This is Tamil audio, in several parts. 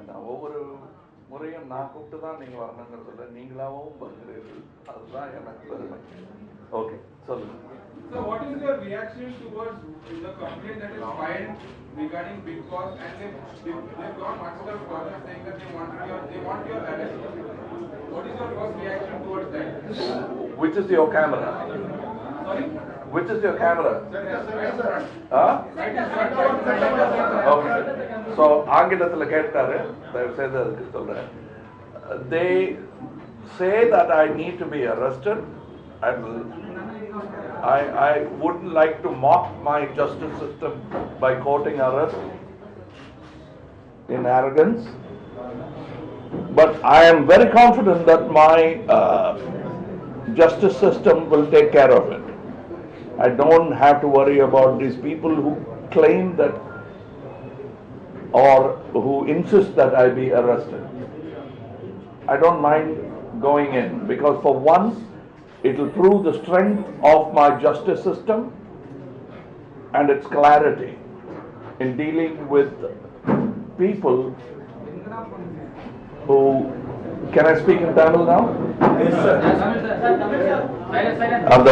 நான் ஒவ்வொரு முறையும் நான் கூப்பிட்டு தான் நீங்கள் வரணுங்கிறதில்ல, நீங்களாகவும் வருகிறீர்கள், அதுதான் எனக்கு பெருமை. ஓகே, சொல்லுங்க. So what is your reaction towards the complaint that is filed regarding Bigg Boss, and they've gone much further saying that they want your arrest? What is your first reaction towards that? Which is your camera? Sorry? Which is your camera? Okay. So ஆங்கிலத்தில் கேட்டாரு, தயவு செய்து அதுக்கு சொல்றேன். They say that I need to be arrested. I wouldn't like to mock my justice system by quoting arrest in arrogance, but I am very confident that my justice system will take care of it. I don't have to worry about these people who claim that or who insist that I be arrested. I don't mind going in, because for once it will prove the strength of my justice system and its clarity in dealing with people who... Can I speak in Tamil now? Yes, sir. அந்த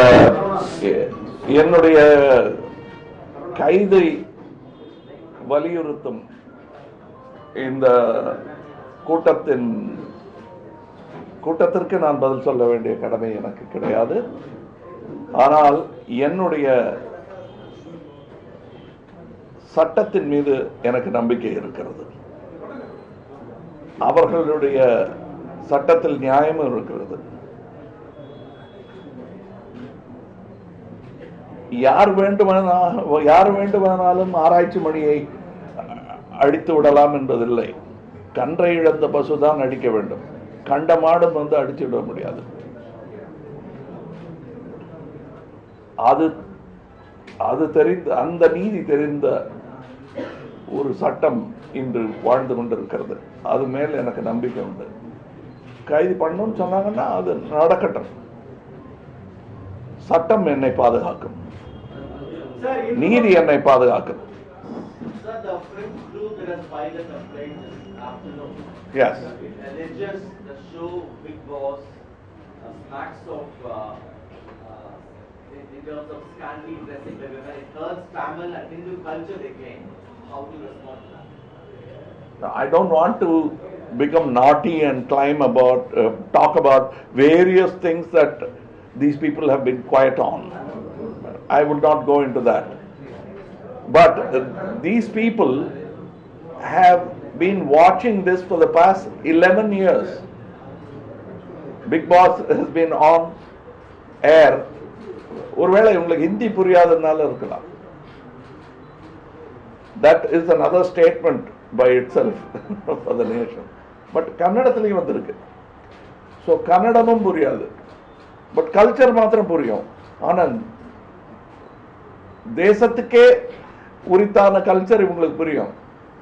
என்னுடைய கைதை வலியுறுத்தும் இந்த கூட்டத்திற்கு நான் பதில் சொல்ல வேண்டிய கடமை எனக்கு கிடையாது. ஆனால் என்னுடைய சட்டத்தின் மீது எனக்கு நம்பிக்கை இருக்கிறது. அவர்களுடைய சட்டத்தில் நியாயமும் இருக்கிறது. யார் வேண்டுமானாலும் ஆராய்ச்சி மணியை அடித்து விடலாம் என்பதில்லை. கன்றை இழந்த பசுதான் அடிக்க வேண்டும், கண்ட மாடும் வந்து அடித்து விட முடியாது. அது தெரிந்த, அந்த நீதி தெரிந்த ஒரு சட்டம் இன்று வாழ்ந்து கொண்டிருக்கிறது. அது மேல் எனக்கு நம்பிக்கை உண்டு. கைது பண்ணணும்னு சொன்னாங்கன்னா அது நடக்கட்டும். சட்டம் என்னை பாதுகாக்கும், நீதி என்னை பாதுகாக்கும். Yes. Alleges the show Bigg Boss smacks of in terms of scantily dressing the women. It hurts Tamil and Hindu culture again. How do you respond to that? I don't want to become naughty and talk about various things that these people have been quiet on. I would not go into that. But these people have been watching this for the past 11 years. Bigg Boss has been on air. ஒருவேளை உங்களுக்கு ஹிந்தி புரியாதனால இருக்கலாம். That is another statement by itself for the nation. But கன்னடத்திலையும் வந்திருக்கு. ஸோ கன்னடமும் புரியாது, பட் கல்ச்சர் மாத்திரம் புரியும். ஆனால் தேசத்துக்கே உரித்தான கல்ச்சர் இவங்களுக்கு புரியும்.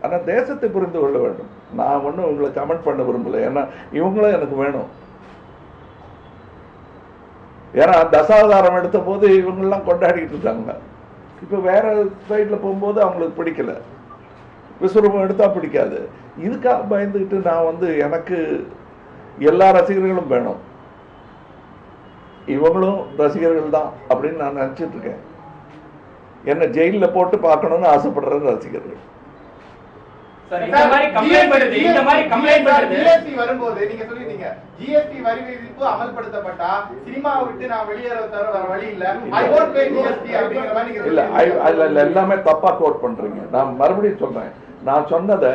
ஆனால் தேசத்தை புரிந்து கொள்ள வேண்டும். நான் ஒன்றும் இவங்களை கமெண்ட் பண்ண விரும்பலை, ஏன்னா இவங்களும் எனக்கு வேணும். ஏன்னா தசாவதாரம் எடுத்த போது இவங்கெல்லாம் கொண்டாடிட்டு இருக்காங்க. இப்போ வேற சைடில் போகும்போது அவங்களுக்கு பிடிக்கல, விஸ்வரூபம் எடுத்தா பிடிக்காது. இதுக்காக பயந்துக்கிட்டு நான் எனக்கு எல்லா ரசிகர்களும் வேணும், இவங்களும் ரசிகர்கள் தான் அப்படின்னு நான் நினச்சிட்டு இருக்கேன். என்ன ஜெயிலில் போட்டு பார்க்கணும்னு ஆசைப்படுற ரசிகர்கள். ஜிஎஸ்டி வரும்போது நீங்க சொல்லிருந்தீங்க, ஜிஎஸ்டி வரி விதிப்பு அமல்படுத்தப்பட்டா சினிமாவை விட்டு நான் வெளியேற தர வேற வழி இல்ல, ஐ வோன்ட் பே ஜிஎஸ்டி அப்படிங்கிற மாதிரி நீங்க இல்ல. எல்லாமே தப்பா கோட் பண்றீங்க. நான் மறுபடியும் சொல்றேன், நான் சொன்னதை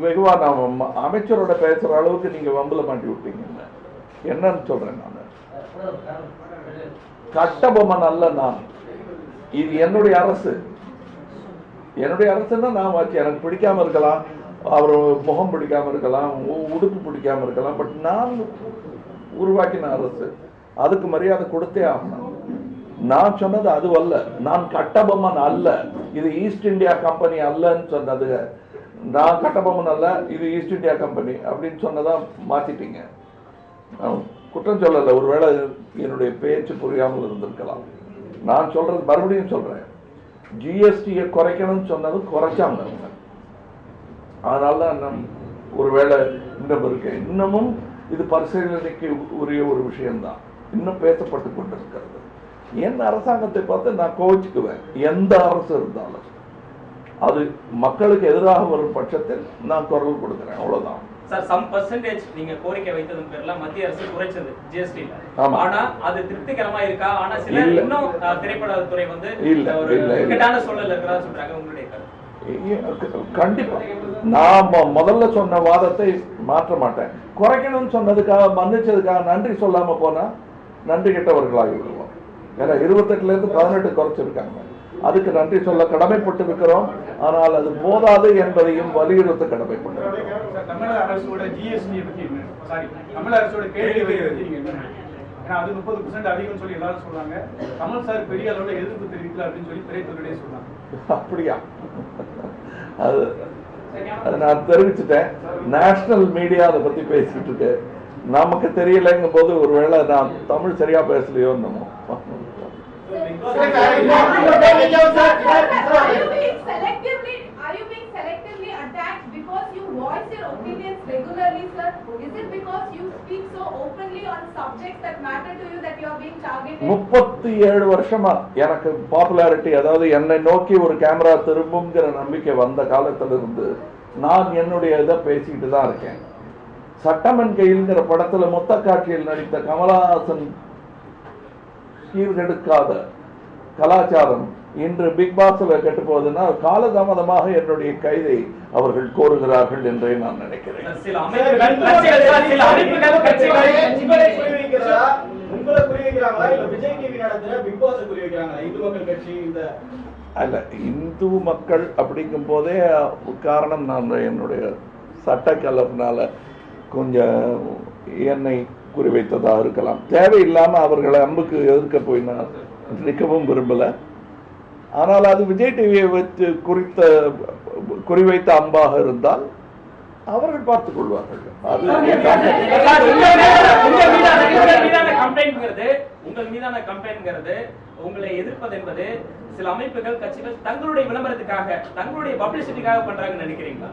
வெகுவா நான் அமைச்சரோட பேசுற அளவுக்கு நீங்க வம்புல மாட்டி விட்டீங்க. என்னன்னு சொல்றேன், நான் கட்டபொம்மன் அல்ல. நான் இது என்னுடைய அரசு. என்னுடைய அரசுன்னா நான் வச்சு எனக்கு பிடிக்காம இருக்கலாம், அவர் முகம் பிடிக்காம இருக்கலாம், உடுப்பு பிடிக்காம இருக்கலாம், பட் நான் உருவாக்கின அரசு, அதுக்கு மரியாதை கொடுத்தே ஆகணும். நான் சொன்னது அது அல்ல, நான் கட்டபொம்மன் அல்ல, இது ஈஸ்ட் இந்தியா கம்பெனி அல்லன்னு சொன்னது. நான் கட்டபொம்மன் அல்ல, இது ஈஸ்ட் இந்தியா கம்பெனி அப்படின்னு சொன்னதா மாத்திட்டீங்க. குற்றம் சொல்லல, ஒருவேளை என்னுடைய பேச்சு புரியாமல் இருந்திருக்கலாம். நான் சொல்றது மறுபடியும் சொல்றேன், ஜிஎஸ்டியை குறைக்கணும்னு சொன்னது குறைச்சாங்க. அதனால தான் நம் ஒருவேளை இன்னும் இருக்கேன். இன்னமும் இது பரிசீலனைக்கு உரிய ஒரு விஷயம்தான், இன்னும் பேசப்பட்டு கொண்டிருக்கிறது. என் அரசாங்கத்தை பார்த்து நான் கோவிச்சுக்குவேன். எந்த அரசு இருந்தாலும் அது மக்களுக்கு எதிராக வரும் பட்சத்தில் நான் குரல் கொடுக்கிறேன், அவ்வளவுதான். சார், சம் பர்சன்டேஜ் நீங்க கோரிக்கை வைத்ததன் பேர்ல மத்திய அரசு குறைச்சது ஜிஎஸ்டி. ஆனா அது திருப்திகரமா இருக்கா? ஆனா சில இன்னும் திரைப்பட துறை வந்து ஒரு இக்கட்டான சூழல் இருக்கிறதா சொல்றாங்க. உங்களுடைய கண்டிப்பா நான் முதல்ல சொன்ன வாதத்தை மாற்ற மாட்டேன். குறைக்கணும்னு சொன்னதுக்காக மன்னிச்சதுக்காக நன்றி சொல்லாம போனா நன்றி கெட்டவர்களாகி விடுவோம். ஏன்னா 28ல இருந்து 18 குறைச்சிருக்காங்க. அதுக்கு நன்றி சொல்ல கடமைப்பட்டு இருக்கிறோம். ஆனால் அது போதாது என்பதையும் வலியுறுத்த கடமைப்பட்டிருக்கிறோம். தமிழக அரசோட ஜிஎஸ்டி பத்தி தமிழக அரசோட கேள்வி அது 30% அதிகம் சொல்லி எல்லாரும் சொல்றாங்க. கமல் சார் பெரிய அளவுல எதிர்ப்பு தெரிவிக்கல அப்படின்னு சொல்லி திரைத்துறையே சொல்றாங்க. அப்படியா? அது நான் தெரிவிச்சுட்டேன். நேஷனல் மீடியா அதை பத்தி பேசிட்டு இருக்கு. நமக்கு தெரியலங்கும் போது ஒருவேளை நான் தமிழ் சரியா பேசலையோ என்னமோ. Are you being selectively attacked because you voice your opinions regularly, sir? Is it because you speak so openly on subjects that matter to you that you are being targeted? 37 வருஷமா எனக்கு பாப்புலாரிட்டி, அதாவது என்னை நோக்கி ஒரு கேமரா திரும்புங்கிற நம்பிக்கை வந்த காலத்திலிருந்து நான் என்னுடைய இதை பேசிக்கிட்டு தான் இருக்கேன். சட்டமன் கையில்ங்கிற படத்துல மொத்த காட்சியில் நடித்த கமலஹாசன் சீர்கெடுக்காத கலாச்சாரம் இன்று பிக் பாஸ்ல கெட்டு போகுதுன்னா காலதாமதமாக என்னுடைய கைதை அவர்கள் கோருகிறார்கள் என்றே நான் நினைக்கிறேன். அல்ல, இந்து மக்கள் அப்படிங்கும் போதே காரணம் நான் என்னுடைய சட்ட கலர்னால கொஞ்சம் என்னை குறிவைத்ததாக இருக்கலாம். தேவையில்லாம அவர்களை அம்புக்கு எதிர்க்க போய் நான் நிற்கவும் விரும்பல. ஆனால் அது விஜய் டிவியை வச்சு குறிவைத்த அம்பாக இருந்தால் அவர்கள் பார்த்துக் கொள்வார்கள். அது உங்கள் மீதான கம்ப்ளைண்ட்ங்கிறது உங்களை எதிர்ப்பது என்பது சில அமைப்புகள் கட்சிகள் தங்களுடைய விளம்பரத்துக்காக தங்களுடைய பப்ளிசிட்டிக்காக பண்றாங்கன்னு நினைக்கிறீங்களா?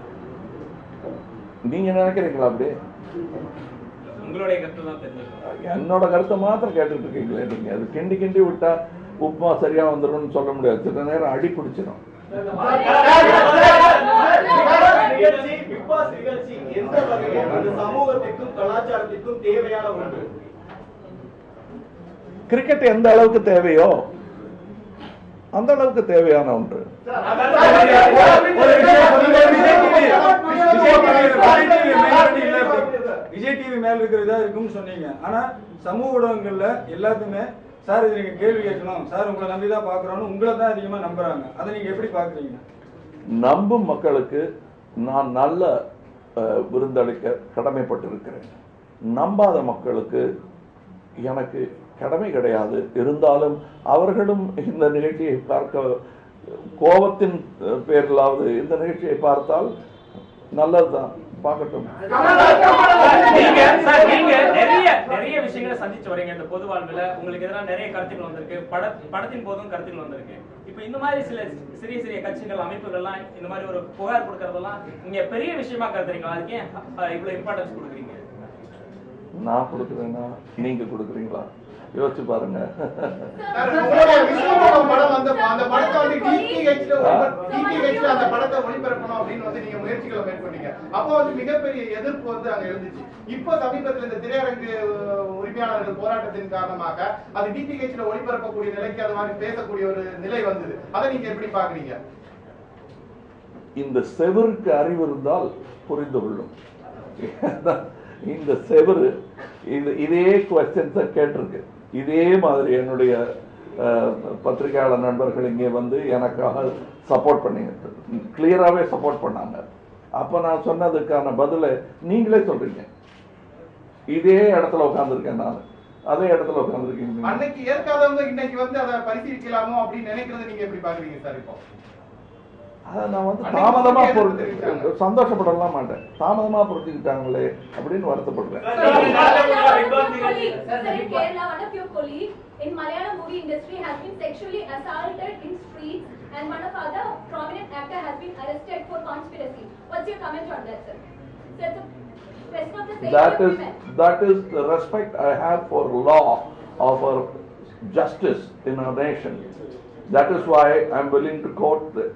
நீங்க நினைக்கிறீங்களா? அப்படியே உங்களுடைய கருத்து தான் தெரிஞ்சுக்கணும். என்னோட கருத்தை மாத்திரம் கேட்டுட்டு இருக்கீங்களே நீங்க. அது கிண்டி கிண்டி விட்டா உப்புமா சரியா வந்துடும் சொல்ல முடியாது. சில நேரம் அடி பிடிச்சிடும். கிரிக்கெட் எந்த அளவுக்கு தேவையோ அந்த அளவுக்கு தேவையான ஒன்று. விஜய் டிவி மேல இருக்கிறதா இருக்கும்னு சொன்னீங்க. ஆனா சமூக ஊடகங்கள்ல எல்லாத்துமே சார் இது நீங்க கேள்வி கேட்கணும், சார் உங்களை நம்பிதான் பாக்குறோம்னு உங்களை தான் அதிகமா நம்புறாங்க. அதை நீங்க எப்படி பாக்குறீங்க? நம்பும் மக்களுக்கு நான் நல்ல விருந்தளிக்க கடமைப்பட்டிருக்கிறேன். நம்பாத மக்களுக்கு எனக்கு கடமை கிடையாது. இருந்தாலும் அவர்களும் இந்த நிகழ்ச்சியை பார்க்க கோபத்தின் பேரிலாவது இந்த நிகழ்ச்சியை பார்த்தால் நல்லதுதான், பார்க்கட்டும். நிறைய விஷயங்களை சந்திச்சு வரீங்க இந்த பொது வாழ்வுல. உங்களுக்கு எதிராக நிறைய கருத்துக்கள் வந்திருக்கு, படத்தின் போதும் கருத்துக்கள் வந்திருக்கு. இப்ப இந்த மாதிரி சில சிறிய சிறிய கட்சிகள் அமைப்புகள்லாம் இந்த மாதிரி ஒரு புகார் கொடுக்கறதெல்லாம் நீங்க பெரிய விஷயமா கருத்துறீங்களா? அதுக்கு இவ்வளவு இம்பார்ட்டன்ஸ் கொடுக்குறீங்க? நான் கொடுக்குறேன்னா நீங்க கொடுக்குறீங்களா? யோசிச்சு பாருங்க. மிகப்பெரிய எதிர்ப்பு வந்து அங்க இருந்துச்சு. இப்ப சமீபத்தில் இந்த திரையரங்கு உரிமையாளர்கள் போராட்டத்தின் காரணமாக அது டிடிஹெச்ல ஒளிபரப்பக்கூடிய நிலைக்கு அது மாதிரி பேசக்கூடிய ஒரு நிலை வந்தது. அதை நீங்க எப்படி பாக்குறீங்க? இந்த செவருக்கு அறிவு இருந்தால் புரிந்து கொள்ளும். இந்த செவரு இதே குவெஸ்டன்ஸை கேட்டிருக்கு. இதே மாதிரி என்னுடைய பத்திரிகையாளர் நண்பர்கள் இங்கே வந்து எனக்காக சப்போர்ட் பண்ணி கிளியராகவே சப்போர்ட் பண்ணாங்க. அப்போ நான் சொன்னதுக்கான பதிலை நீங்களே சொல்றீங்க. இதே இடத்துல உட்காந்துருக்கேன் நான், அதே இடத்துல உட்காந்துருக்கீங்க. அன்னைக்கு ஏற்காதவங்க இன்னைக்கு வந்து அதை பரிசீலிக்கலாமோ அப்படின்னு நினைக்கிறத நீங்க எப்படி பாக்குறீங்க சார்? இப்போ அதை நான் வந்து தாமதமா சந்தோஷப்படலாம் மாட்டேன். தாமதமா புரிஞ்சுக்கிட்டாங்களே அப்படின்னு வருத்தப்படுறேன். Kerala, one of your colleagues in Malayalam movie industry has been sexually assaulted in streets and one of other prominent actor has been arrested for conspiracy. What's your comment on that, sir? So it's a question of the safety of women. That is the respect I have for law, of our justice in our nation. That is why I'm willing to quote the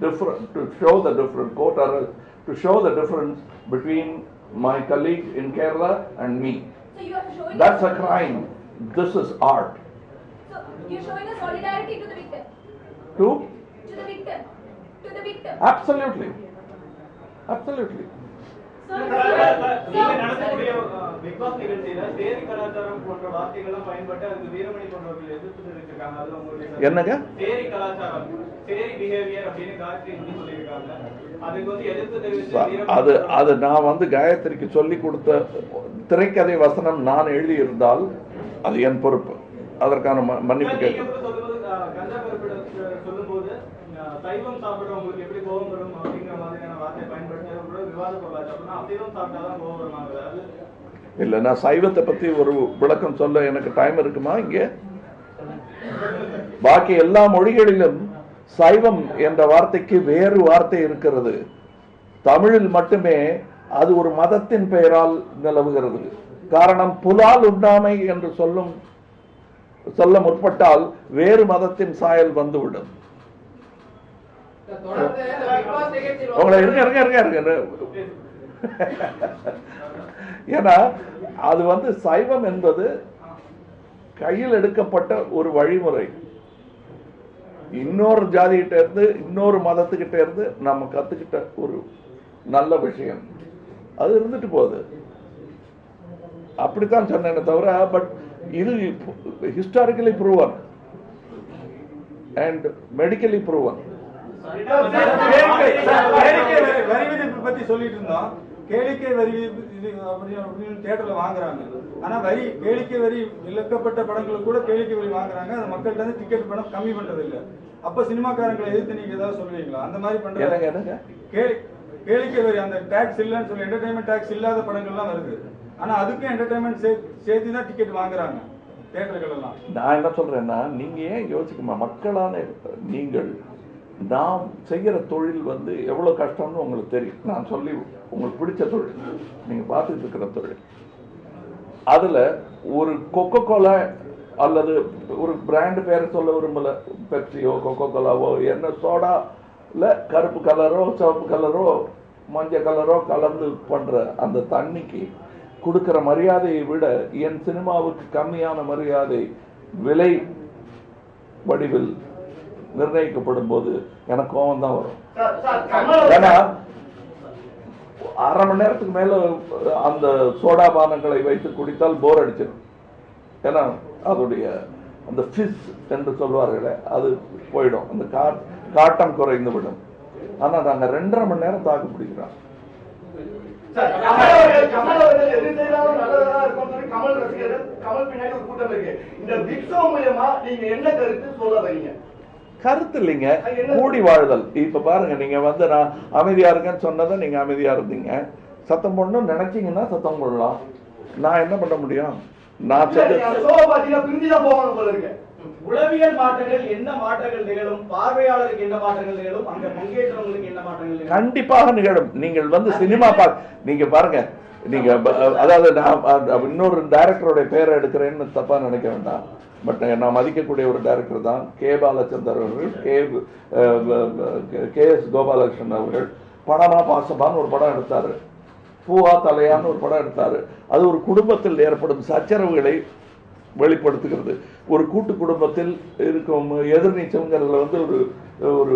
different, to show the different quote, or to show the difference between my colleague in Kerala and me. So you are showing That's a crime. This is art. So you're showing a solidarity to the victim. To? To the victim. To the victim. Absolutely. Absolutely. நீங்க நடத்தக்கூடிய பிக் பாஸ் நிகழ்ச்சியில சேரி கலாச்சாரம் போன்ற வார்த்தைகள்லாம் பயன்பட்டு அதுக்கு வீரமணி போன்றவர்கள் எதிர்ப்பு தெரிவிச்சிருக்காங்க. அது உங்களுக்கு என்னங்க? சேரி கலாச்சாரம், சேரி பிஹேவியர் அப்படின்னு காயத்ரி சொல்லியிருக்காங்க. அதுக்கு வந்து எதிர்ப்பு தெரிவிச்சு அது நான் வந்து காயத்ரிக்கு சொல்லி கொடுத்த திரைக்கதை வசனம் நான் எழுதி இருந்தால் அது என் பொறுப்பு. அதற்கான மன்னிப்பு கேட்க கஞ்சா குறிப்பிட சொல்லும் போது சைவம் சாப்பிடுறவங்களுக்கு எப்படி கோபம் வரும் அப்படிங்கிற மாதிரியான வார்த்தை பயன்படுத்தி விவாத பொருளாச்சு. அப்படின்னா அசைவம் சாப்பிட்டாதான் கோபம் வருமாங்க. இல்ல, நான் சைவத்தை பத்தி ஒரு விளக்கம் சொல்ல எனக்கு டைம் இருக்குமா? இங்கே பாக்கி எல்லா மொழிகளிலும் சைவம் என்ற வார்த்தைக்கு வேறு வார்த்தை இருக்கிறது. தமிழில் மட்டுமே அது ஒரு மதத்தின் பெயரால் நிலவுகிறது. காரணம், புலால் உண்ணாமை என்று சொல்ல முற்பட்டால் வேறு மதத்தின் சாயல் வந்துவிடும். உங்களை இருங்க. ஏன்னா அது வந்து சைவம் என்பது கையில் எடுக்கப்பட்ட ஒரு வழிமுறை. இன்னொரு ஜாதிகிட்ட இருந்து இன்னொரு மதத்துக்கிட்ட இருந்து நம்ம கத்துக்கிட்ட ஒரு நல்ல விஷயம். அது இருந்துட்டு போகுது. அப்படித்தான் சொன்னேன் தவிர, பட் இது historically proven and medically proven. வரி விதிப்பு பத்தி சொல்லிட்டு இருந்தோம். கேளிக்கை வரி அப்படின்னு தியேட்டர்ல வாங்குறாங்க. ஆனா கேளிக்கை வரி விலக்கப்பட்ட படங்களுக்கு கூட கேளிக்கை வரி வாங்குறாங்க. அது மக்கள்கிட்ட இருந்து டிக்கெட் பணம் கம்மி பண்றது இல்ல. அப்ப சினிமாக்காரங்களை எதிர்த்து நீங்க ஏதாவது சொல்லுவீங்களா? அந்த மாதிரி பண்றாங்க. கேளிக்கை வரி அந்த டாக்ஸ் இல்லன்னு சொல்லி என்டர்டைன்மெண்ட் டாக்ஸ் இல்லாத படங்கள்லாம் வருது. ஆனா அதுக்கும் என்டர்டைன்மெண்ட் சேர்த்து தான் டிக்கெட் வாங்குறாங்க தியேட்டர்கள் எல்லாம். நான் என்ன சொல்றேன்னா, நீங்க ஏன் யோசிக்குமா, மக்களான நீங்கள் நாம் செய்கிற தொழில் வந்து எவ்வளவு கஷ்டம்னு உங்களுக்கு தெரியும். நான் சொல்லி உங்களுக்கு பிடிச்ச தொழில், நீங்க பார்த்துட்டு இருக்கிற தொழில், அதுல ஒரு கொக்கோ கோலா அல்லது ஒரு பிராண்ட் பேரை சொல்ல விரும்பல, பெப்சியோ கொக்கோ கோலாவோ என்ன சோடால கருப்பு கலரோ சிவப்பு கலரோ மஞ்சள் கலரோ கலந்து பண்ற அந்த தண்ணிக்கு கொடுக்கிற மரியாதையை விட என் சினிமாவுக்கு கம்மியான மரியாதை விலை வடிவில் நிர்ணயிக்கப்படும் போது எனக்கு கோபம் தான் வரும். ஏன்னா அரை மணி நேரத்துக்கு மேல அந்த சோடா பானங்களை வைத்து குடித்தால் போர் அடிச்சிடும். ஏன்னா அதோடைய அந்த ஃபிஸ் என்று சொல்வார்களே அது போயிடும், அந்த காட்டம் குறைந்து விடும். ஆனா நாங்க 2.5 மணி நேரம் தாக்கு பிடிக்கிறோம். கமல் ரசிகர்கள், கமல் பின்னாடி ஒரு கூட்டம் இருக்கு. இந்த பிக் ஷோ மூலமா நீங்க என்ன கருத்து சொல்ல வரீங்க? கருத்து இல்லைங்க, கூடி வாழ்தல். இப்ப பாருங்க, நீங்க வந்து நான் அமைதியா இருக்கேன்னு சொன்னதை நீங்க அமைதியா இருந்தீங்க. சத்தம் போடணும் நினைச்சீங்கன்னா சத்தம் போடலாம். நான் என்ன பண்ண முடியும்? நான் உளவியல் மாற்றங்கள் என்ன மாற்றங்கள் நிகழும், பார்வையாளருக்கு என்ன மாற்றங்கள் நிகழும், அங்க பங்கேற்றவங்களுக்கு என்ன மாற்றங்கள் நிகழும்? கண்டிப்பாக நிகழும். நீங்கள் வந்து சினிமா நீங்க பாருங்க, நீங்க அதாவது நான் இன்னொரு டைரக்டருடைய பேரை எடுக்கிறேன்னு தப்பா நினைக்க வேண்டாம். பட் நான் மதிக்கக்கூடிய ஒரு டைரக்டர் தான் கே பாலச்சந்தர் அவர்கள், KS கோபாலகிருஷ்ணன் அவர்கள். படமா பாசபான்னு ஒரு படம் எடுத்தாரு, பூவா தலையான்னு ஒரு படம் எடுத்தாரு. அது ஒரு குடும்பத்தில் ஏற்படும் சச்சரவுகளை வெளிப்படுத்துகிறது. ஒரு கூட்டு குடும்பத்தில் இருக்கும் எதிர்நீச்சல்ங்கிறதுல வந்து ஒரு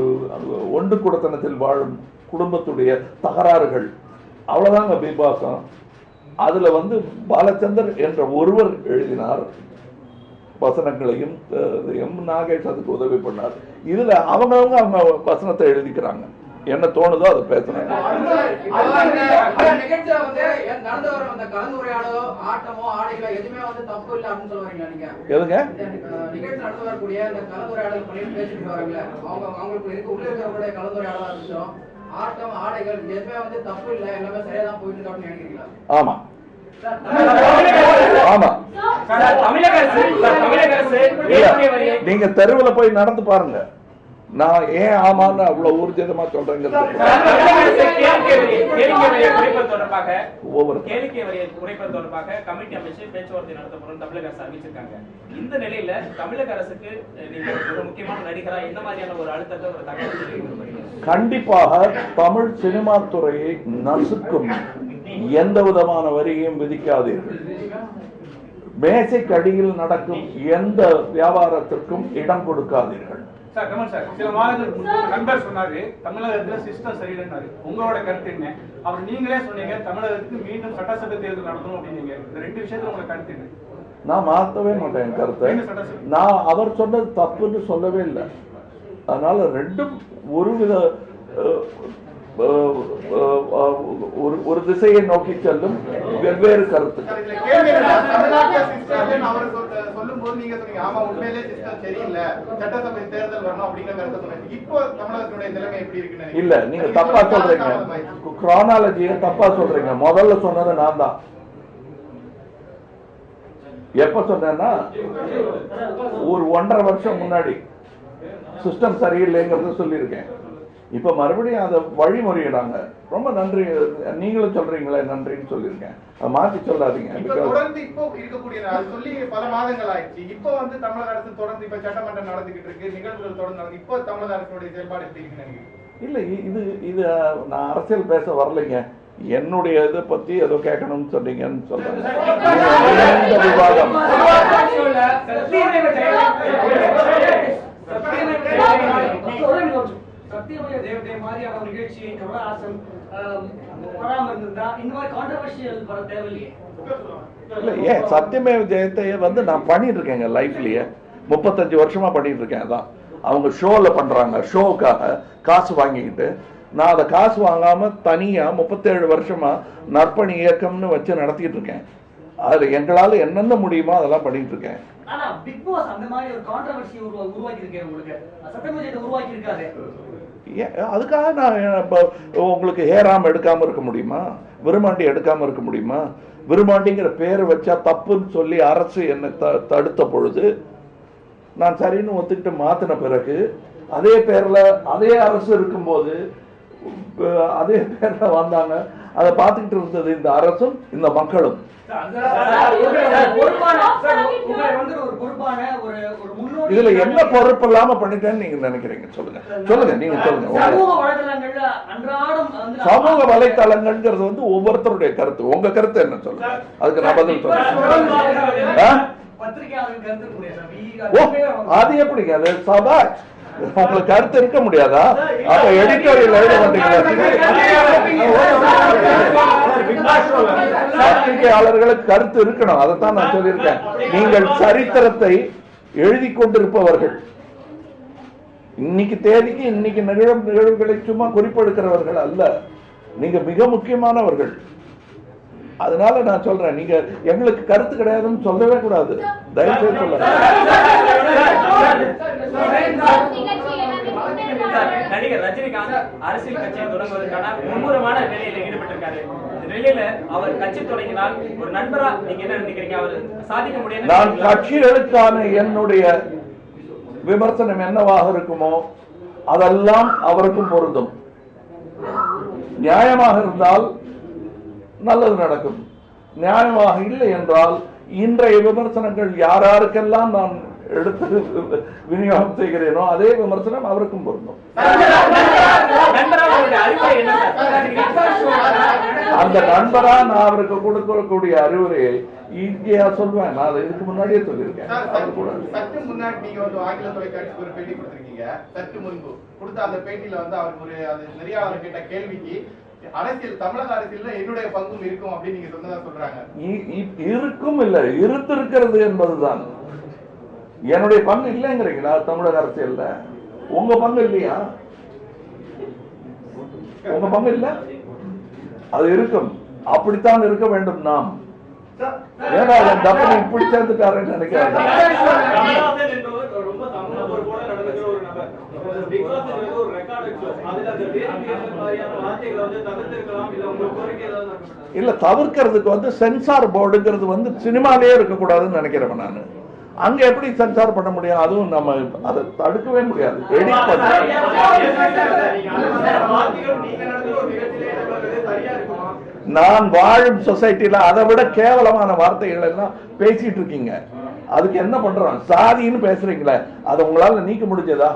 ஒன்று குடத்தனத்தில் வாழும் குடும்பத்துடைய தகராறுகள், அவ்வளவுதாங்க பிபாசம். அதுல வந்து பாலச்சந்தர் என்ற ஒருவர் எழுதினார் வசனங்களையும், நாகேஷ் அதுக்கு உதவி பண்ணார். இதுல அவங்க வசனத்தை எழுதிக்கிறாங்க, என்ன தோணுதோ அதை பேசுறாங்க. நிகழ்ச்சியில வந்து நடந்து வர அந்த கலந்துரையாடலோ ஆட்டமோ ஆடைகளோ எதுவுமே வந்து தப்பு இல்லை அப்படின்னு சொல்லுவாங்க நீங்க? எதுங்க நிகழ்ச்சி நடந்து வரக்கூடிய அந்த கலந்துரையாடல் பண்ணி பேசிட்டு வராங்களே, அவங்களுக்கு உள்ள இருக்கிறவங்களுடைய கலந்துரையாடலா இருக்கட்டும், ஆட்டம் ஆடைகள் எதுவுமே வந்து தப்பு இல்லை, எல்லாமே சரியா தான் போயிட்டு இருக்கு அப்படின்னு நினைக்கிறீங்களா? ஆமா ஆமா. தமிழக அரசு நீங்க தெருவுல போய் நடந்து பாருங்க, நான் ஏன் ஆமான்னு அவ்வளவு ஊர்ஜிதமா சொல்றேங்கிறது கேளிக்கை வரியை குறைப்பது தொடர்பாக கமிட்டி அமைச்சு பேச்சுவார்த்தை நடத்தப்படும் தமிழக அரசு அறிவிச்சிருக்காங்க. இந்த நிலையில தமிழக அரசுக்கு நீங்க ஒரு முக்கியமான நடிகரா என்ன மாதிரியான ஒரு அழுத்தத்தை ஒரு தகவல்? கண்டிப்பாக தமிழ் சினிமா துறையை நசுக்கும் எந்த விதமான வரியையும் விதிக்காதீர்கள். மேசைக்கு அடியில் நடக்கும் எந்த வியாபாரத்திற்கும் இடம் கொடுக்காதீர்கள். சார் கமல் சார், சில மாதங்களுக்கு முன்பு நண்பர் சொன்னாரு தமிழகத்துல சிஸ்டம் சரியில்லைன்னாரு. உங்களோட கருத்து என்ன? அவர் நீங்களே சொன்னீங்க தமிழகத்துக்கு மீண்டும் சட்டசபை தேர்தல் நடத்தணும் அப்படின்னீங்க. இந்த ரெண்டு விஷயத்துல உங்களுக்கு கருத்து என்ன? நான் மாற்றவே மாட்டேன் கருத்தை. நான் அவர் சொன்னது தப்புன்னு சொல்லவே இல்லை. அதனால ரெண்டும் ஒருவித ஒரு திசையை நோக்கி செல்லும் வெவ்வேறு கருத்து. சொல்லும் போது நீங்க சொன்னீங்க ஆமா உண்மையிலே சிஸ்டம் சரியில்லை, சட்டசபை தேர்தல் வரணும் அப்படிங்கிற கருத்தை சொன்னீங்க. இப்போ தமிழகத்துடைய நிலைமை எப்படி இருக்குன்னு இல்ல, நீங்க தப்பா சொல்றீங்க. குரானாலஜியை தப்பா சொல்றீங்க. முதல்ல சொன்னது நான் தான். எப்ப சொன்னேன்னா ஒரு 1.5 வருஷம் முன்னாடி சிஸ்டம் சரியில்லைங்கிறத சொல்லியிருக்கேன். இப்ப மறுபடியும் அதை வழிமுறையிடாங்க. ரொம்ப நன்றி, நீங்களும் சொல்றீங்களே நன்றின்னு சொல்லியிருக்கேன். அதை மாற்றி சொல்லாதீங்க. தொடர்ந்து இப்போ இருக்கக்கூடிய சொல்லி பல மாதங்கள் ஆயிடுச்சு. இப்போ வந்து தமிழக அரசு தொடர்ந்து இப்ப சட்டமன்றம் நடந்துகிட்டு இருக்கு, நிகழ்வுகள் தொடர்ந்து நடந்து. இப்போ தமிழக அரசுடைய செயல்பாடு எப்படி இருக்குன்னு இல்ல, இது நான் அரசியல் பேச வரலைங்க. என்னுடைய இதை பத்தி ஏதோ கேட்கணும்னு சொன்னீங்கன்னு சொல்றேன். விவாதம் சத்தியமய தேவதை மாதிரியான ஒரு நிகழ்ச்சியை கமலஹாசன் வராம இருந்தா இந்த மாதிரி கான்ட்ரோவர்ஷியல் வர தேவையில்லையே. இல்ல, ஏன் சத்தியமேவ ஜெயத்தைய வந்து நான் பண்ணிட்டு இருக்கேங்க. லைஃப்லயே 35 வருஷமா பண்ணிட்டு இருக்கேன். அதான் அவங்க ஷோல பண்றாங்க, ஷோவுக்காக காசு வாங்கிக்கிட்டு. நான் அதை காசு வாங்காம தனியா 37 வருஷமா நற்பணி இயக்கம்னு வச்சு நடத்திட்டு இருக்கேன். அதுல எங்களால என்னென்ன முடியுமோ அதெல்லாம் பண்ணிட்டு இருக்கேன். ஆனா பிக் பாஸ் அந்த மாதிரி ஒரு கான்ட்ரோவர்சி உருவாக்கி இருக்கேன். உங்களுக்கு சத்தியமேவ உருவாக்கி இருக்காது. அதுக்காக நான் உங்களுக்கு ஹேராம் எடுக்காம இருக்க முடியுமா? விருமாண்டி எடுக்காம இருக்க முடியுமா? விருமாண்டிங்கிற பேரை வச்சா தப்புன்னு சொல்லி அரசு என்னை தடுத்த பொழுது நான் சரின்னு ஒத்துக்கிட்டு மாத்தின பிறகு அதே பேர்ல அதே அரசு இருக்கும்போது அதே பேர்ல வந்தாங்க. அதை பார்த்துக்கிட்டு இருந்தது இந்த அரசும் இந்த மக்களும். இதுல என்ன பொறுப்பு இல்லாம பண்ணிட்டேன்னு நீங்க நினைக்கிறீங்க? சொல்லுங்க சொல்லுங்க, நீங்க சொல்லுங்க. சமூக வலைத்தளங்கள்ங்கிறது வந்து ஒவ்வொருத்தருடைய கருத்து. உங்க கருத்து என்ன சொல்லுங்க, அதுக்கு நான் பதில் சொல்றேன். அது எப்படிங்க? அது சபா உங்களுக்கு கருத்து இருக்க முடியாதா? அப்ப எடிட்டோரியல் எழுத மாட்டீங்களா? பத்திரிகையாளர்களுக்கு கருத்து இருக்கணும். அதைத்தான் நான் சொல்லியிருக்கேன். நீங்கள் சரித்திரத்தை எழுதி கொண்டிருப்பவர்கள், இன்னைக்கு தேதிக்கு இன்னைக்கு நிகழ்வுகளை சும்மா குறிப்பெடுக்கிறவர்கள் அல்ல. நீங்க மிக முக்கியமானவர்கள். அதனால நான் சொல்றேன், நீங்க எங்களுக்கு கருத்து கிடையாதுன்னு சொல்லவே கூடாது. தயவுசெய்து சொல்லுங்க. நடிகர் ரஜினிகாந்த் அரசியல் கட்சியை தொடங்குவதற்கான மும்முரமான வேலையில ஈடுபட்டிருக்காரு. இந்த நிலையில அவர் கட்சி தொடங்கினால் ஒரு நண்பரா நீங்க என்ன நினைக்கிறீங்க? அவர் சாதிக்க முடியும்? நான் கட்சிகளுக்கான என்னுடைய விமர்சனம் என்னவாக இருக்குமோ அதெல்லாம் அவருக்கும் பொருந்தும். நியாயமாக இருந்தால் நல்லது நடக்கும். நியாயமாக இல்லை என்றால் இன்றைய விமர்சனங்கள் யாருக்கெல்லாம் நான் எடுத்து விநியோகம் செய்கிறேனோ அதே விமர்சனம் அவருக்கும் பொருந்தும். அந்த நண்பரா நான் அவருக்கு கொடுக்கக்கூடிய அறிவுரையை இங்கேயா சொல்வேன். நான் அதை இதுக்கு முன்னாடியே சொல்லியிருக்கேன். சற்று முன்னாடி நீங்க வந்து ஆங்கில தொலைக்காட்சிக்கு ஒரு பேட்டி கொடுத்திருக்கீங்க. சற்று முன்பு கொடுத்த அந்த பேட்டியில வந்து அவருக்கு ஒரு நெறியாளர் கேட்ட கேள்விக்கு அரசியல் தமிழக அரசியல்ல என்னுடைய பங்கும் இருக்கும் அப்படின்னு நீங்க சொன்னதா சொல்றாங்க. இருக்கும் இல்ல, இருந்திருக்கிறது என்பதுதான். என்னுடைய பங்கு இல்லைங்கிறீங்களா தமிழக அரசியல்ல? உங்க பங்கு இல்லையா? உங்க பங்கு இல்ல, அது இருக்கும். அப்படித்தான் இருக்க வேண்டும். நாம் ஏன்னா டப்பனி இப்படி சேர்ந்துட்டாருன்னு நினைக்கிறேன். இல்ல, தவிர்க்கிறதுக்கு வந்து சென்சார் போர்டுங்கிறது வந்து சினிமாலேயே இருக்கக்கூடாதுன்னு நினைக்கிறேன் நான். அங்க எப்படி சென்சார் பண்ண முடியும்? அதுவும் நம்ம அதை தடுக்கவே முடியாது. எடிட் பண்ண நான் வாழும் சொசைட்டில அதை விட கேவலமான வார்த்தைகள் எல்லாம் பேசிட்டு இருக்கீங்க. அதுக்கு என்ன பண்றோம்? சாதின்னு பேசுறீங்களே, அதை உங்களால நீக்க முடிஞ்சதா?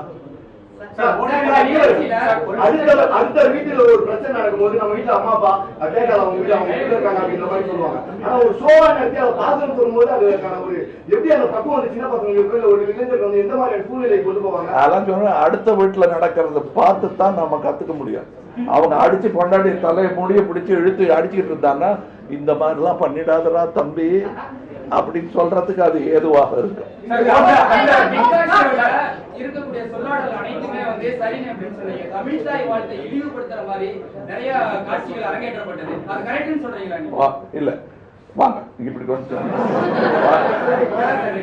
அடுத்த வீட்டுல ஒரு பிரச்சனை நடக்கும்போது நம்ம வீட்டுல அம்மா அப்பா கேட்காத அவங்க வீட்டுல அவங்க வீட்டுல இருக்காங்க அப்படின்ற மாதிரி சொல்லுவாங்க. ஆனா ஒரு ஷோவா நடத்தி அதை பாசம் சொல்லும்போது அதுக்கான ஒரு எப்படி அந்த பக்கம் வந்து சின்ன பசங்களுக்கு இல்ல ஒரு இளைஞருக்கு வந்து எந்த மாதிரியான சூழ்நிலை கொண்டு போவாங்க? அதெல்லாம் சொன்னா அடுத்த வீட்டுல நடக்கிறத பார்த்து தான் நம்ம கத்துக்க முடியும். அவங்க அடிச்சு கொண்டாடி தலையை முடிய பிடிச்சு இழுத்து அடிச்சுக்கிட்டு இருந்தாங்கன்னா இந்த மாதிரி எல்லாம் பண்ணிடாதரா தம்பி அப்படின்னு சொல்றதுக்கு அது ஏதுவாக இருக்கு. இருக்கக்கூடிய சொல்லாடல் அனைத்துமே வந்து சரின்னு அப்படின்னு சொன்னீங்க. தமிழ்தாய் வாழ்த்தை இழிவுபடுத்துற மாதிரி நிறைய காட்சிகள் அரங்கேற்றப்பட்டது. அது கரெக்ட்னு சொல்றீங்களா? இல்ல வாங்க இப்படி கொஞ்சம்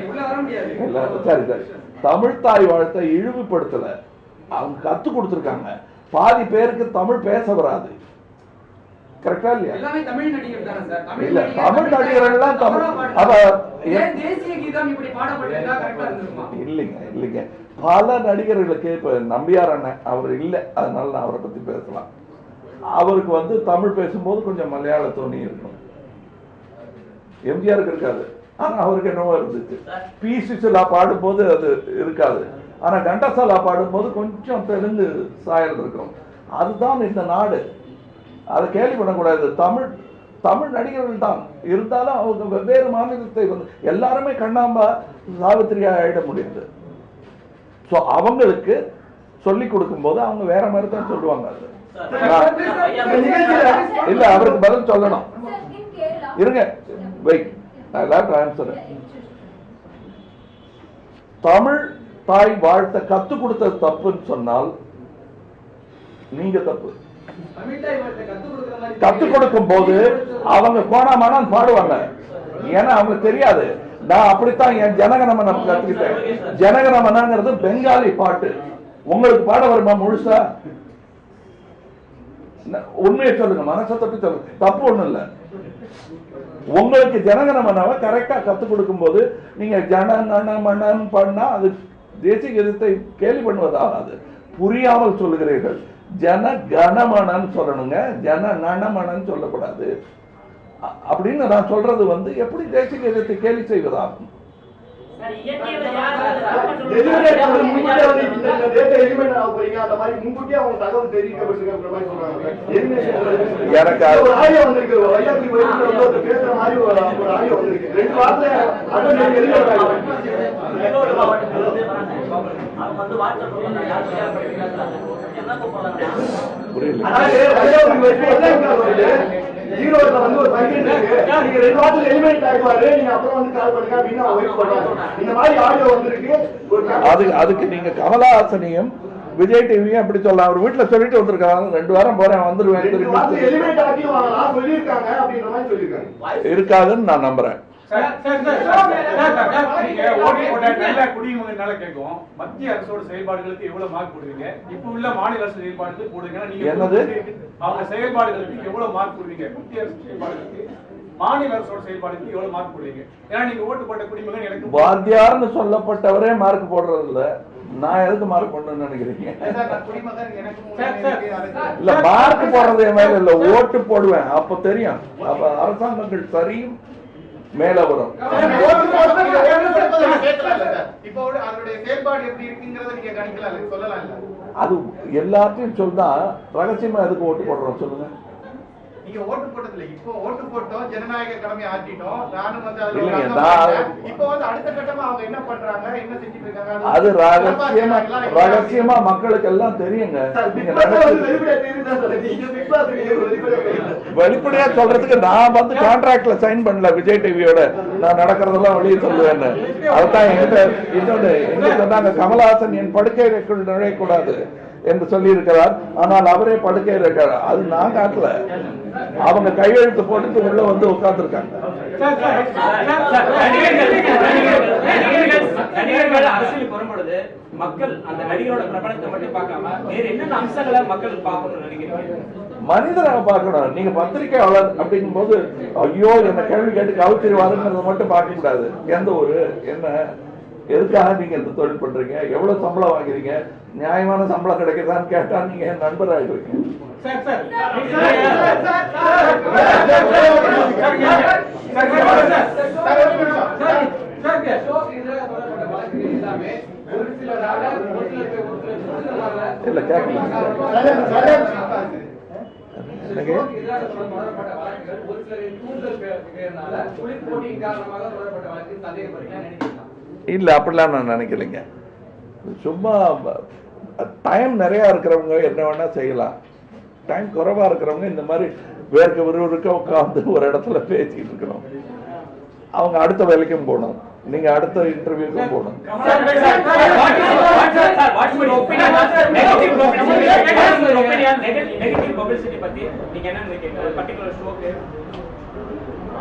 உள்ள வர முடியாது. இல்ல சரி சரி, தமிழ்தாய் வாழ்த்தை இழிவுபடுத்தல, அவங்க கத்து கொடுத்துருக்காங்க. பாதி பேருக்கு தமிழ் பேச வராது. கரெக்டா இல்லையா? எல்லாமே தமிழ் நடிகர் தானே சார்? இல்ல தமிழ் நடிகர்கள் எல்லாம் தமிழ் தேசிய கீதம் இப்படி பாடப்பட்டிருந்தா கரெக்டா இருந்திருக்குமா? இல்லைங்க பல நடிகர்களுக்கு இப்ப நம்பியார் அண்ணன் அவர் இல்ல, அதனால நான் அவரை பத்தி பேசலாம். அவருக்கு வந்து தமிழ் பேசும்போது கொஞ்சம் மலையாள தோணி இருக்கும். எம்ஜிஆருக்கு இருக்காது, ஆனா அவருக்கு என்னவோ இருந்துச்சு. பி சுசிலா பாடும்போது அது இருக்காது, ஆனா கண்டசாலா பாடும்போது கொஞ்சம் தெலுங்கு சாயல் இருக்கும். அதுதான் இந்த நாடு, அதை கேள்வி பண்ணக்கூடாது. தமிழ் நடிகர்கள் தான் இருந்தாலும் அவங்க வெவ்வேறு மாநிலத்தை வந்து எல்லாருமே கண்ணாம்பா சாவித்திரியா ஆயிட முடியாது. ஸோ அவங்களுக்கு சொல்லி கொடுக்கும் போது அவங்க வேற மாதிரி தான் சொல்லுவாங்க. அது இல்ல, அவருக்கு பதில் சொல்லணும். இருங்க, வெயிட், ஆன்சர். தமிழ் தாய் வாழ்த்தை கத்து கொடுத்தது தப்புன்னு சொன்னால் நீங்க தப்பு. கத்து கொடுக்கும் போது அவங்க கோணாமானான்னு பாடுவாங்க. ஏன்னா அவங்களுக்கு தெரியாது. நான் அப்படித்தான் என் ஜனகணமன கத்துக்கிட்டேன். ஜனகணமனங்கிறது பெங்காலி பாட்டு. உங்களுக்கு பாட வருமா முழுசா? உண்மையை சொல்லுங்க, மனசை தப்பி சொல்லுங்க, தப்பு ஒண்ணும் இல்ல. உங்களுக்கு ஜனகணமனாவை கரெக்டா கத்து கொடுக்கும் போது நீங்க ஜனகணமனன் பண்ணா அது தேசிய கீதத்தை கேலி பண்ணுவதாகாது. புரியாமல் சொல்லுகிறீர்கள். ஜன கணமனன்னு சொல்லணுங்க, ஜன நனமனன்னு சொல்லக்கூடாது. அப்படின்னு நான் சொல்றது வந்து எப்படி தேசிய கீதத்தை கேலி செய்வதாகும்? எனக்கு ஈரோட்ல வந்து ஒரு பையன் இருக்கு, நீங்க 2 வாரத்துல எலிமினேட் ஆயிடுவாரு, நீங்க அப்புறம் வந்து கால் பண்ணுங்க அப்படின்னு அவங்க சொல்றாங்க. இந்த மாதிரி ஆடியோ வந்திருக்கு. அதுக்கு நீங்க கமலஹாசனையும் விஜய் டிவியும் அப்படி சொல்லலாம். அவர் வீட்டுல சொல்லிட்டு வந்திருக்காங்க, 2 வாரம் போறேன் வந்துருவேன் இருக்காதுன்னு நான் நம்புறேன். மத்திய அரசோட செயல்பாடுகளுக்கு எவ்வளவு மார்க் போடுவீங்க? இப்ப உள்ள மாநில அரசு செயல்பாடுகளுக்கு போடுவீங்க. என்னது அவங்க செயல்பாடுகளுக்கு எவ்வளவு மார்க் போடுவீங்க? மத்திய அரசு செயல்பாடுகளுக்கு மாநில அரசோட செயல்பாடுகளுக்கு எவ்வளவு மார்க் போடுவீங்க? ஏன்னா நீங்க ஓட்டு போட்ட குடிமகன் எனக்கு வாத்தியார்னு சொல்லப்பட்டவரே மார்க் போடுறது இல்ல, நான் எதுக்கு மார்க் பண்ணணும்னு நினைக்கிறீங்க? இல்ல மார்க் போடுறது என் மேல இல்ல, ஓட்டு போடுவேன், அப்ப தெரியும். அப்ப அரசாங்கங்கள் சரியும் மேல வரும். அது எல்லாத்தையும் சொன்னா ரகசியமா எதுக்கு ஓட்டு போடுறோம் சொல்லுங்க? நீங்க ஓட்டு போட்டதில்லை, இப்போ ஓட்டு போட்டோம், ஜனநாயக கடமை ஆற்றிட்டோம். நானும் வந்து இப்போ வந்து அடுத்த கட்டமா அவங்க என்ன பண்றாங்க, என்ன செஞ்சுட்டு இருக்காங்க, அது ரகசியமா மக்களுக்கு எல்லாம் தெரியுங்க. வெளிப்படையா சொல்றதுக்கு நான் வந்து கான்ட்ராக்ட்ல சைன் பண்ணல விஜய் டிவியோட, நான் நடக்கிறதெல்லாம் வெளியே சொல்லுவேன்னு. அதுதான் என்கிட்ட இன்னொன்னு எங்க சொன்னாங்க, கமலஹாசன் என் படுக்கைக்குள் நுழையக்கூடாது என்று சொல்லி இருக்கிறார், ஆனால் அவரே படுக்கையில் இருக்கிறார். அது நான் காட்டல, அவங்க கையெழுத்து போட்டு உள்ள வந்து உட்கார்ந்து இருக்காங்க. நடிகர்கள் அரசியல் வரும்பொழுது மக்கள் அந்த நடிகரோட பிரபலத்தை மட்டும் பார்க்காம வேற என்னென்ன அம்சங்களை மக்கள் பார்க்கணும்னு நினைக்கிறீங்க? மனிதனாக பார்க்கணும். நீங்க பத்திரிகையாளர் அப்படிங்கும் போது ஐயோ என்ன கேள்வி கேட்டு கவுச்சிருவாருங்கிறத மட்டும் பார்க்க கூடாது. எந்த ஒரு என்ன எதுக்காக நீங்க இந்த தொழில் பண்றீங்க, எவ்வளவு சம்பளம் வாங்குறீங்க, நியாயமான சம்பளம் கிடைக்குதான்னு கேட்டா நீங்க என் நண்பர் ஆயிடுவீங்க. இல்ல கேட்கல இல்ல அப்படிலாம் நான் நினைக்கலைங்க. சும்மா டைம் நிறைய இருக்கிறவங்க என்ன வேணா செய்யலாம், டைம் குறைவா இருக்கிறவங்க இந்த மாதிரி வேர்க்க விறுவிறுக்க உட்காந்து ஒரு இடத்துல பேசிட்டு இருக்கணும். அவங்க அடுத்த வேலைக்கும் போகணும், நீங்க அடுத்த இன்டர்வியூக்கும் போகணும்.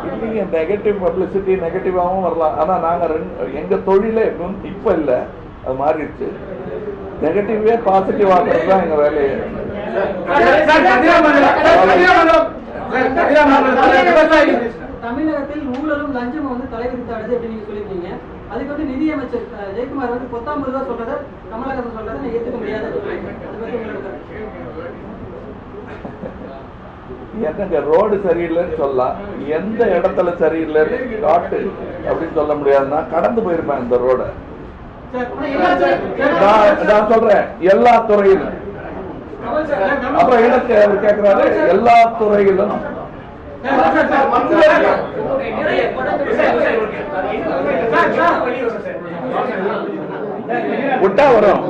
இல்லைங்க, நெகட்டிவ் பப்ளிசிட்டி நெகட்டிவாகவும் வரலாம். ஆனா நாங்க எங்க தொழிலே இப்ப இல்ல, அது மாறிடுச்சு. நெகட்டிவே பாசிட்டிவ் ஆக்குறது தான் எங்க வேலையே. தமிழகத்தில் ஊழலும் லஞ்சமும் வந்து தலைவிரித்தாடுது அப்படின்னு நீங்க சொல்லிருக்கீங்க. அதுக்கு வந்து நிதியமைச்சர் ஜெயக்குமார் வந்து 19 ரூபா சொல்றத கமலஹாசன் சொல்றதை நான் ஏத்துக்க முடியாது. என்னங்க ரோடு சரியில்லைன்னு சொல்லலாம், எந்த இடத்துல சரியில்லைன்னு காட்டு அப்படின்னு சொல்ல முடியாதுன்னா கடந்து போயிருப்பேன் இந்த ரோட. நான் சொல்றேன் எல்லா துறையிலும். அப்புறம் எனக்கு அவர் கேட்கிறாரு எல்லா துறையிலும். விட்டா வரும்.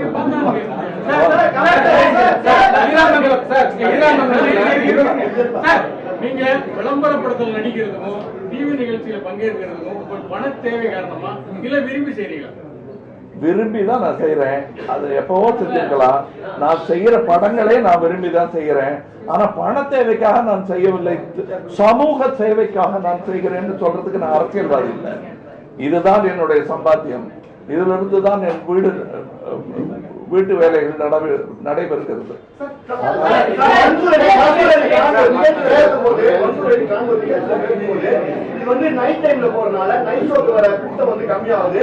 நீங்க விளம்பரப்படுத்தல் நடிக்கிறதுக்கும் டிவி நிகழ்ச்சியில பங்கேற்கிறதுக்கும் பண தேவை காரணமா இல்ல விரும்பி செய்றீங்களா? விரும்பிதான் நான் செய்யறேன். அது எப்பவோ செஞ்சிருக்கலாம். நான் செய்யற படங்களே நான் விரும்பிதான் செய்யறேன். ஆனா பண தேவைக்காக நான் செய்யவில்லை, சமூக சேவைக்காக நான் செய்கிறேன்னு சொல்றதுக்கு நான் அரசியல்வாதி இல்லை. இதுதான் என்னுடைய சம்பாத்தியம். இதுல இருந்துதான் என் வீட்டு வேலைகள் நடைபெறுகிறது. நைட் டைம்ல போறதுனால நைட் ஷோக்கு வர கூட்டம் வந்து கம்மியாகுது.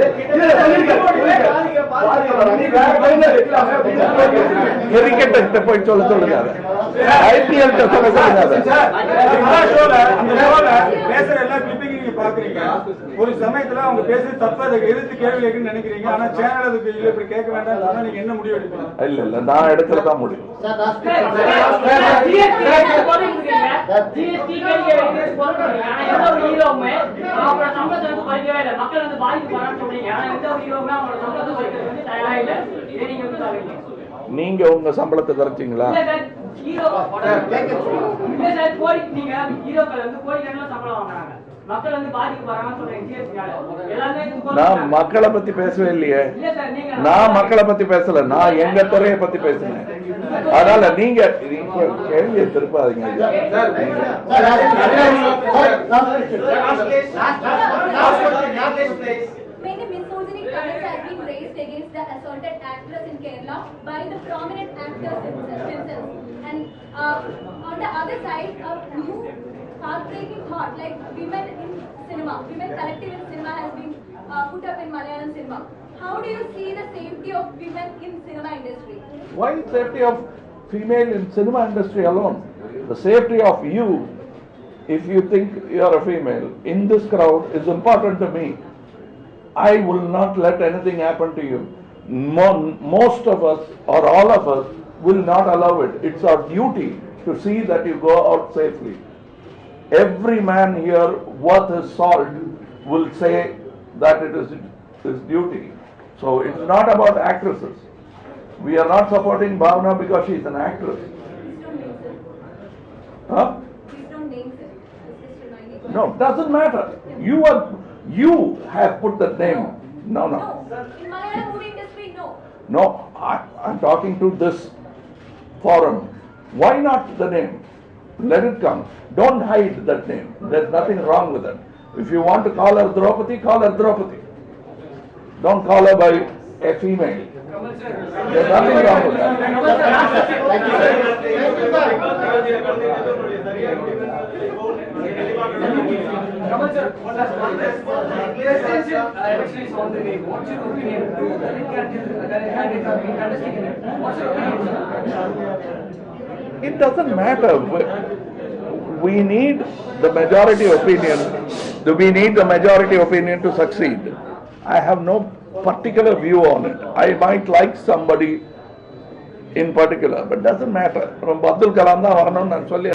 கிரிக்கெட்ட போய் சொல்ல சொல்லுங்க, ஐபிஎல் சொல்ல சொல்லுங்க. பேசுற எல்லா கிளிப்பிங் நீங்க பாக்குறீங்க. ஒரு சமயத்துல அவங்க பேசுறது தப்பா, அதை எதிர்த்து கேள்வி கேட்கணும்னு நினைக்கிறீங்க. ஆனா சேனல் அதுக்கு இல்ல இப்படி கேட்க வேண்டாம் சொன்னா நீங்க என்ன முடிவு எடுப்பீங்க? இல்ல இல்ல, நான் எடுக்கிறதான் முடியும். நீங்க உங்க சம்பளத்தை குறைச்சிங்களா? நான் மக்களை பத்தி பேசவே இல்லையே. நான் மக்களை பத்தி பேசல, நான் எங்க துறையை பத்தி பேசுறேன். அதனால நீங்க கேள்வியை திருப்பாதீங்க. Many misogynic comments have been raised against the assaulted actress in Kerala by the prominent actors themselves. And on the other side, a new heartbreaking thought like women in cinema, women collective in cinema has been put up in Malayalam cinema. How do you see the safety of women in cinema industry? Why safety of female in cinema industry alone? The safety of you, if you think you are a female in this crowd, is important to me. I will not let anything happen to you. Most of us or all of us will not allow it. It's our duty to see that you go out safely. Every man here worth his salt will say that it is his duty. So it's not about actresses. We are not supporting Bhavna because she is an actress. Huh? No, doesn't matter. You have put that name. No. No. In Malayalam movie industry, no. No, I'm talking to this forum. Why not the name? Let it come. Don't hide that name. There's nothing wrong with it. If you want to call her Draupadi, call her Draupadi. Don't call her by a female. There's nothing wrong with that. Kamal sir, presidential election is on the way. What's your opinion? Two candidates are being contesting in it. What's your opinion? It doesn't matter. We need the majority opinion. We need the majority opinion to succeed. I have no particular view on it. I might like somebody in particular, but doesn't matter. From Abdul Kalam தான் வரணும்னு நான் சொல்லி